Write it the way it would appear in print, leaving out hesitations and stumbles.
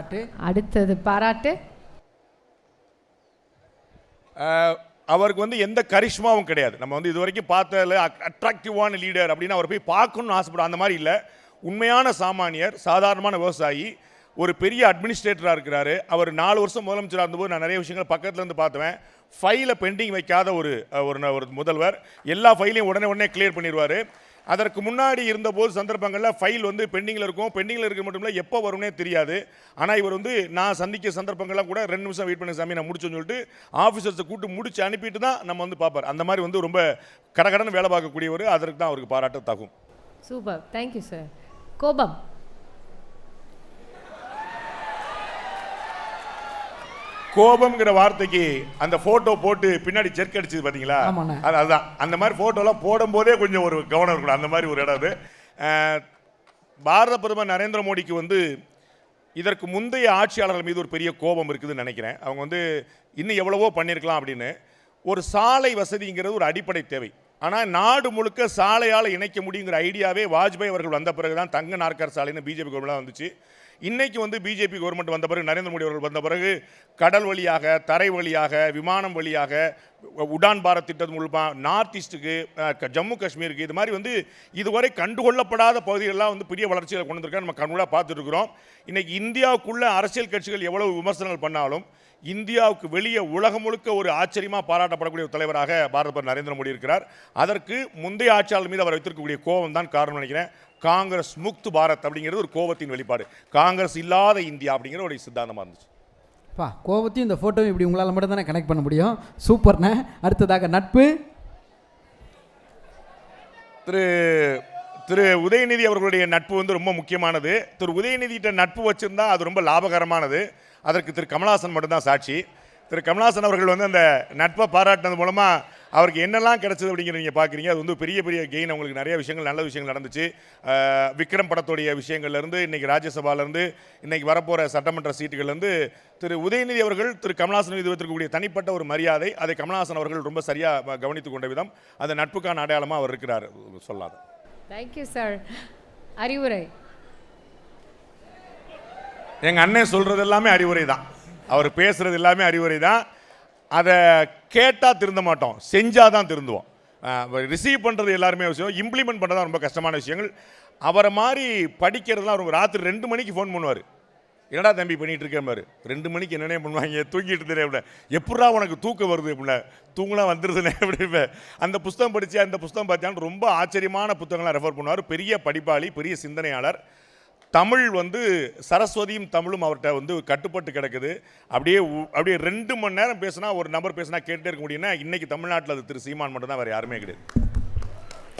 பாராட்டு. அடுத்தது பாராட்டு. அவருக்கு வந்து எந்த கரிஷ்மாவும் கிடையாது. நம்ம வந்து இது வரைக்கும் பார்த்ததில் அட்ராக்டிவான லீடர் அப்படின்னு அவர் போய் பார்க்கணும்னு ஆசைப்படுறோம். அந்த மாதிரி இல்லை. உண்மையான சாமானியர், சாதாரணமான விவசாயி, ஒரு பெரிய அட்மினிஸ்ட்ரேட்டராக இருக்கிறாரு. அவர் 4 வருஷம் முதலமைச்சராக இருந்தபோது நான் நிறைய விஷயங்கள் பக்கத்தில் இருந்து பார்த்துவேன். ஃபைலை பெண்டிங் வைக்காத ஒரு முதல்வர். எல்லா ஃபைலையும் உடனே கிளியர் பண்ணிடுவார். அதற்கு முன்னாடி இருந்தபோது சந்தர்ப்பங்களில் ஃபைல் வந்து பெண்டிங்கில் இருக்கும். பெண்டிங்கில் இருக்க மட்டும் இல்லை, எப்போ வரும்னே தெரியாது. ஆனால் இவர் வந்து நான் சந்திக்க சந்தர்ப்பங்கள்லாம் கூட 2 நிமிஷம் வெயிட் பண்ணி சாமி நான் முடிச்சோன்னு சொல்லிட்டு ஆஃபீஸர்ஸை கூட்டு முடிச்சு அனுப்பிட்டு தான் நம்ம வந்து பார்ப்பார். அந்த மாதிரி வந்து ரொம்ப கடகடன்னு வேலை பார்க்கக்கூடியவர். அதற்கு தான் அவருக்கு பாராட்ட தகும். Super, thank you sir. கோபம். கோபம்ங்கிற வார்த்தைக்கு அந்த போட்டோ போட்டு பின்னாடி ஜெர்க் அடிச்சது பார்த்தீங்களா? அதுதான். அந்த மாதிரி போட்டோலாம் போடும்போதே கொஞ்சம் ஒரு கவனம் இருக்கணும். அந்த மாதிரி ஒரு இடம் அது. பாரத பிரதமர் நரேந்திர மோடிக்கு வந்து இதற்கு முந்தைய ஆட்சியாளர்கள் மீது ஒரு பெரிய கோபம் இருக்குதுன்னு நினைக்கிறேன். அவங்க வந்து இன்னும் எவ்வளவோ பண்ணியிருக்கலாம் அப்படின்னு. ஒரு சாலை வசதிங்கிறது ஒரு அடிப்படை தேவை. ஆனால் நாடு முழுக்க சாலையால் இணைக்க முடியுங்கிற ஐடியாவே வாஜ்பாய் அவர்கள் வந்த பிறகு தான் தங்க நாற்கர் சாலைன்னு பிஜேபி கவர்மெண்ட்லாம் வந்துச்சு. இன்றைக்கி வந்து பிஜேபி கவர்மெண்ட் வந்த பிறகு, நரேந்திர மோடி அவர்கள் வந்த பிறகு கடல் வழியாக, தரை வழியாக, விமானம் வழியாக, உடான் பாரத் திட்டம் மூலமாக நார்த் ஈஸ்ட்டுக்கு, ஜம்மு காஷ்மீருக்கு, இது மாதிரி வந்து இதுவரை கண்டுகொள்ளப்படாத பகுதிகளெலாம் வந்து பெரிய வளர்ச்சிகளை கொண்டு வந்திருக்காங்க. நம்ம கண்கூடாக பார்த்துட்டு இருக்கிறோம். இன்றைக்கி இந்தியாவுக்குள்ள அரசியல் கட்சிகள் எவ்வளவு விமர்சனங்கள் பண்ணாலும் இந்தியாவுக்கு வெளியே உலகம் முழுக்க ஒரு ஆச்சரியமாக பாராட்டப்படக்கூடிய தலைவராக பாரத பிரதமர் நரேந்திர மோடி இருக்கிறார். அதற்கு முந்தைய ஆட்சியாளர் மீது அவர் வைத்திருக்கக்கூடிய கோபம் தான் காரணம் நினைக்கிறேன். காங்கிரஸ் முக்து பாரத் அப்படிங்கிறது ஒரு கோபத்தின் வெளிப்பாடு. காங்கிரஸ் இல்லாத இந்தியா அப்படிங்கிற ஒரு சித்தாந்தமாக இருந்துச்சு. கோபத்தையும் இந்த ஃபோட்டோவும் இப்படி உங்களால் மட்டும் தானே கனெக்ட் பண்ண முடியும். சூப்பர்ண்ணே. அடுத்ததாக நட்பு. திரு உதயநிதி அவர்களுடைய நட்பு வந்து ரொம்ப முக்கியமானது. திரு உதயநிதிகிட்ட நட்பு வச்சுருந்தா அது ரொம்ப லாபகரமானது. அதற்கு திரு கமல்ஹாசன் மட்டும்தான் சாட்சி. திரு கமல்ஹாசன் அவர்கள் வந்து அந்த நட்பை பாராட்டினது மூலமாக அவருக்கு என்னெல்லாம் கிடைச்சது அப்படிங்கிற நீங்கள் பார்க்குறீங்க. அது வந்து பெரிய கெயின். அவங்களுக்கு நிறைய விஷயங்கள், நல்ல விஷயங்கள் நடந்துச்சு. விக்ரம் படத்துடைய விஷயங்கள்லேருந்து, இன்றைக்கி ராஜ்யசபாலேருந்து, இன்றைக்கி வரப்போகிற சட்டமன்ற சீட்டுகள்லேருந்து திரு உதயநிதி அவர்கள் திரு கமல்ஹாசன் மீது வைத்திருக்கக்கூடிய தனிப்பட்ட ஒரு மரியாதை, அதை கமல்ஹாசன் அவர்கள் ரொம்ப சரியாக கவனித்து கொண்ட விதம், அந்த நட்புக்கான அடையாளமாக அவர் இருக்கிறார். சொல்லாத. Thank you sir. அறிவுரை. எங்கள் அண்ணன் சொல்கிறது எல்லாமே அறிவுரை தான். அவர் பேசுகிறது எல்லாமே அறிவுரை தான். அதை கேட்டால் திருந்த மாட்டோம், செஞ்சால் தான் திருந்துவோம். ரிசீவ் பண்ணுறது எல்லாருமே விஷயம், இம்ப்ளிமெண்ட் பண்ணுறது தான் ரொம்ப கஷ்டமான விஷயங்கள். அவரை மாதிரி படிக்கிறதுலாம் ரொம்ப. ராத்திரி 2 மணிக்கு ஃபோன் பண்ணுவார். என்னடா தம்பி பண்ணிகிட்டு இருக்கேன் பாரு. 2 மணிக்கு என்னென்ன பண்ணுவாங்க, தூங்கிட்டு தெரியும் அப்படின்னா, எப்படா உனக்கு தூக்கம் வருது அப்படின்னா, தூங்கலாம் வந்துடுதுனே அப்படி. அந்த புத்தகம் படித்தா, இந்த புத்தகம் பார்த்தான்னு ரொம்ப ஆச்சரியமான புத்தகங்களாக ரெஃபர் பண்ணுவார். பெரிய படிப்பாளி, பெரிய சிந்தனையாளர். தமிழ் வந்து சரஸ்வதியும் தமிழும் அவர்கிட்ட வந்து கட்டுப்பட்டு கிடக்குது. அப்படியே 2 மணி நேரம் பேசினா, ஒரு நபர் பேசினா கேட்டுகிட்டே இருக்க முடியும்னா, இன்றைக்கி தமிழ்நாட்டில் அது திரு சீமான் மட்டும் தான், வேறு யாருமே கிடையாது.